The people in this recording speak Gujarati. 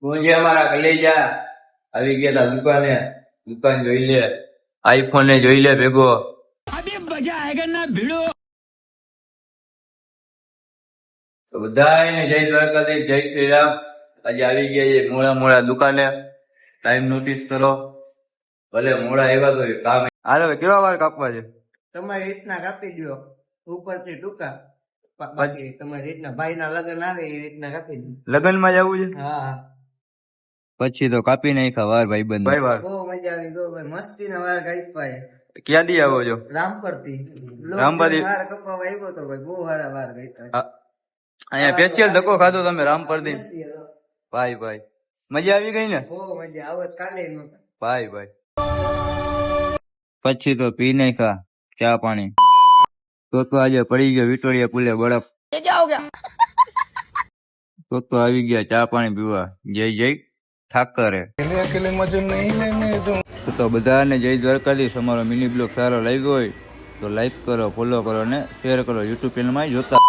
તું જે અમારા કલેજા આવી ગયા તા દુકાને, દુકાન જોઈ લે, આઈફોન ને જોઈ લે ભેગો. તો બધાને જય દ્વારકાધીશ, જય શ્રી રામ. આજે આવી ગયા છે મોડા મોડા દુકાને. ટાઈમ નોટિસ કરો, ભલે મોડા આવ્યા તો કામ. હાલો કેવા વાર કાપવા છે? તમારી રીતના કાપી દો, ઉપરથી ટૂંકા. બાકી તમારી રીતના ભાઈ ના લગ્ન આવે એ રીતના કાપી દો. લગ્ન માં જવું છે? હા, પછી તો કાપી નાખ્યા વાર ભાઈ બંધ. ભાઈ વાર બહુ મજા આવી ગયો ભાઈ, મસ્તી ના વાર કાપ્યા. ક્યાં દી આવો છો? રામપર થી. રામપરથી? વાર કપાવા આવ્યો તો ભાઈ, બહુ સારા વાર કાપ્યા. અહીંયા સ્પેશિયલ ધક્કો ખાધો તમે રામપર થી? ભાઈ ભાઈ મજા આવી ગઈ ને? બહુ મજા આવત કાલે નહોતા. ભાઈ ભાઈ પછી તો પી નાખ્યા ચા પાણી. તો આજે પડી ગયો વિટોડિયા પુલે બરફ. તો આવી ગયા ચા પાણી પીવા. જય જય ઠાકરે. તો બધાને જય દ્વારકાધીશ. અમારો મિની બ્લોગ સારો લાગ્યો હોય તો લાઈક કરો, ફોલો કરો ને શેર કરો. યુટ્યુબ ચેનલમાં જોતા